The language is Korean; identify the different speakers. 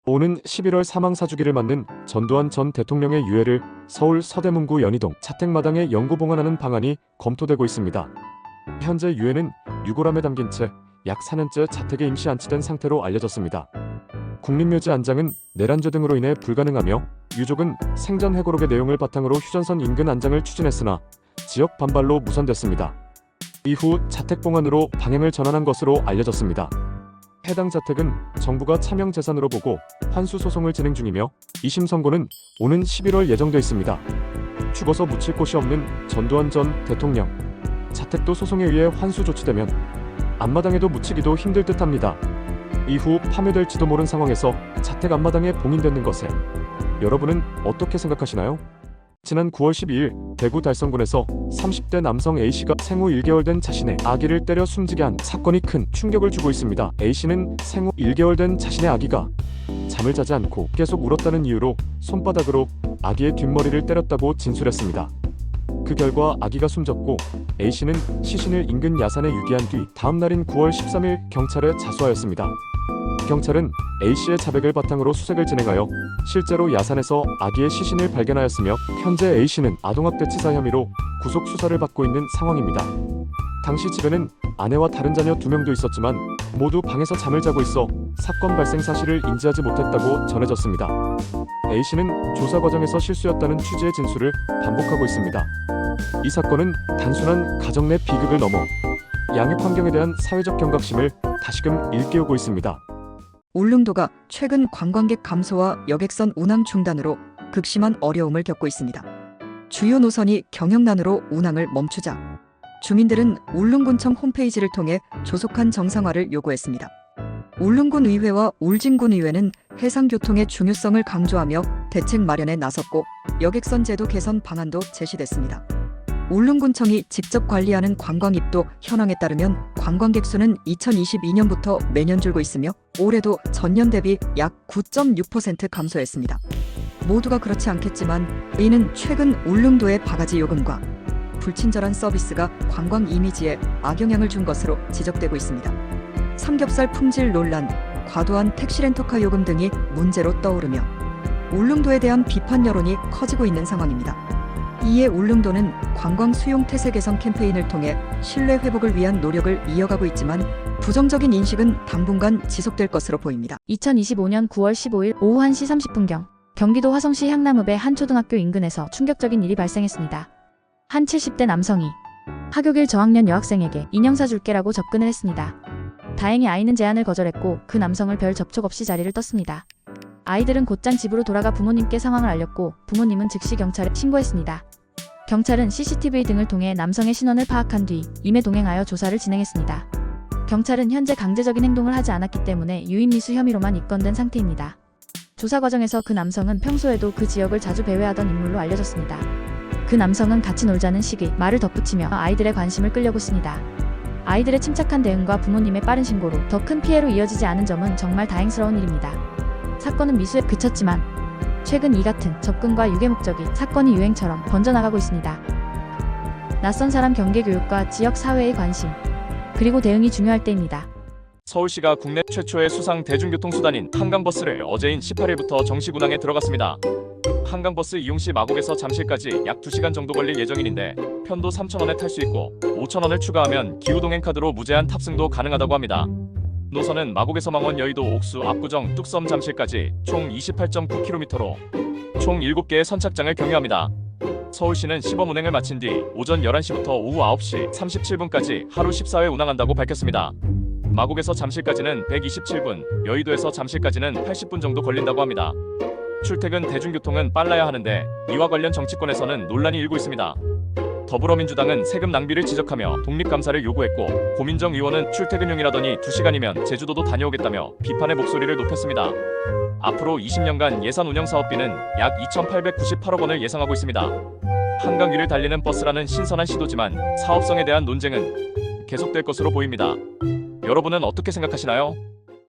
Speaker 1: 오는 11월 사망사주기를 맞는 전두환 전 대통령의 유해를 서울 서대문구 연희동 자택마당에 영구 봉안하는 방안이 검토되고 있습니다. 현재 유해는 유골함에 담긴 채 약 4년째 자택에 임시 안치된 상태로 알려졌습니다. 국립묘지 안장은 내란죄 등으로 인해 불가능하며 유족은 생전 회고록의 내용을 바탕으로 휴전선 인근 안장을 추진했으나 지역 반발로 무산됐습니다. 이후 자택 봉안으로 방향을 전환한 것으로 알려졌습니다. 해당 자택은 정부가 차명재산으로 보고 환수 소송을 진행 중이며 2심 선고는 오는 11월 예정돼 있습니다. 죽어서 묻힐 곳이 없는 전두환 전 대통령. 자택도 소송에 의해 환수 조치되면 앞마당에도 묻히기도 힘들 듯합니다. 이후 파묘될지도 모른 상황에서 자택 앞마당에 봉인되는 것에 여러분은 어떻게 생각하시나요? 지난 9월 12일 대구 달성군에서 30대 남성 A씨가 생후 1개월 된 자신의 아기를 때려 숨지게 한 사건이 큰 충격을 주고 있습니다. A씨는 생후 1개월 된 자신의 아기가 잠을 자지 않고 계속 울었다는 이유로 손바닥으로 아기의 뒷머리를 때렸다고 진술했습니다. 그 결과 아기가 숨졌고 A씨는 시신을 인근 야산에 유기한 뒤 다음 날인 9월 13일 경찰에 자수하였습니다. 경찰은 A씨의 자백을 바탕으로 수색을 진행하여 실제로 야산에서 아기의 시신을 발견하였으며 현재 A씨는 아동학대치사 혐의로 구속 수사를 받고 있는 상황입니다. 당시 집에는 아내와 다른 자녀 2명도 있었지만 모두 방에서 잠을 자고 있어 사건 발생 사실을 인지하지 못했다고 전해졌습니다. A씨는 조사 과정에서 실수였다는 취지의 진술을 반복하고 있습니다. 이 사건은 단순한 가정 내 비극을 넘어 양육 환경에 대한 사회적 경각심을 다시금 일깨우고 있습니다.
Speaker 2: 울릉도가 최근 관광객 감소와 여객선 운항 중단으로 극심한 어려움을 겪고 있습니다. 주요 노선이 경영난으로 운항을 멈추자 주민들은 울릉군청 홈페이지를 통해 조속한 정상화를 요구했습니다. 울릉군 의회와 울진군 의회는 해상교통의 중요성을 강조하며 대책 마련에 나섰고 여객선 제도 개선 방안도 제시됐습니다. 울릉군청이 직접 관리하는 관광입도 현황에 따르면 관광객 수는 2022년부터 매년 줄고 있으며 올해도 전년 대비 약 9.6% 감소했습니다. 모두가 그렇지 않겠지만 이는 최근 울릉도의 바가지 요금과 불친절한 서비스가 관광 이미지에 악영향을 준 것으로 지적되고 있습니다. 삼겹살 품질 논란, 과도한 택시 렌터카 요금 등이 문제로 떠오르며 울릉도에 대한 비판 여론이 커지고 있는 상황입니다. 이에 울릉도는 관광 수용 태세 개선 캠페인을 통해 신뢰 회복을 위한 노력을 이어가고 있지만 부정적인 인식은 당분간 지속될 것으로 보입니다.
Speaker 3: 2025년 9월 15일 오후 1시 30분경 경기도 화성시 향남읍의 한 초등학교 인근에서 충격적인 일이 발생했습니다. 한 70대 남성이 하교길 저학년 여학생에게 인형 사줄게라고 접근을 했습니다. 다행히 아이는 제안을 거절했고 그 남성을 별 접촉 없이 자리를 떴습니다. 아이들은 곧장 집으로 돌아가 부모님께 상황을 알렸고 부모님은 즉시 경찰에 신고했습니다. 경찰은 CCTV 등을 통해 남성의 신원을 파악한 뒤 임에 동행하여 조사를 진행했습니다. 경찰은 현재 강제적인 행동을 하지 않았기 때문에 유인미수 혐의로만 입건된 상태입니다. 조사 과정에서 그 남성은 평소에도 그 지역을 자주 배회하던 인물로 알려졌습니다. 그 남성은 같이 놀자는 식의 말을 덧붙이며 아이들의 관심을 끌려고 했습니다. 아이들의 침착한 대응과 부모님의 빠른 신고로 더 큰 피해로 이어지지 않은 점은 정말 다행스러운 일입니다. 사건은 미수에 그쳤지만 최근 이 같은 접근과 유괴 목적이 사건이 유행처럼 번져나가고 있습니다. 낯선 사람 경계 교육과 지역 사회의 관심, 그리고 대응이 중요할 때입니다.
Speaker 4: 서울시가 국내 최초의 수상 대중교통수단인 한강버스를 어제인 18일부터 정식 운항에 들어갔습니다. 한강버스 이용시 마곡에서 잠실까지 약 2시간 정도 걸릴 예정인데 편도 3,000원에 탈 수 있고 5,000원을 추가하면 기후동행카드로 무제한 탑승도 가능하다고 합니다. 노선은 마곡에서 망원, 여의도, 옥수, 압구정, 뚝섬, 잠실까지 총 28.9km로 총 7개의 선착장을 경유합니다. 서울시는 시범 운행을 마친 뒤 오전 11시부터 오후 9시 37분까지 하루 14회 운항한다고 밝혔습니다. 마곡에서 잠실까지는 127분, 여의도에서 잠실까지는 80분 정도 걸린다고 합니다. 출퇴근 대중교통은 빨라야 하는데 이와 관련 정치권에서는 논란이 일고 있습니다. 더불어민주당은 세금 낭비를 지적하며 독립감사를 요구했고 고민정 의원은 출퇴근용이라더니 2시간이면 제주도도 다녀오겠다며 비판의 목소리를 높였습니다. 앞으로 20년간 예산 운영 사업비는 약 2,898억 원을 예상하고 있습니다. 한강 위를 달리는 버스라는 신선한 시도지만 사업성에 대한 논쟁은 계속될 것으로 보입니다. 여러분은 어떻게 생각하시나요?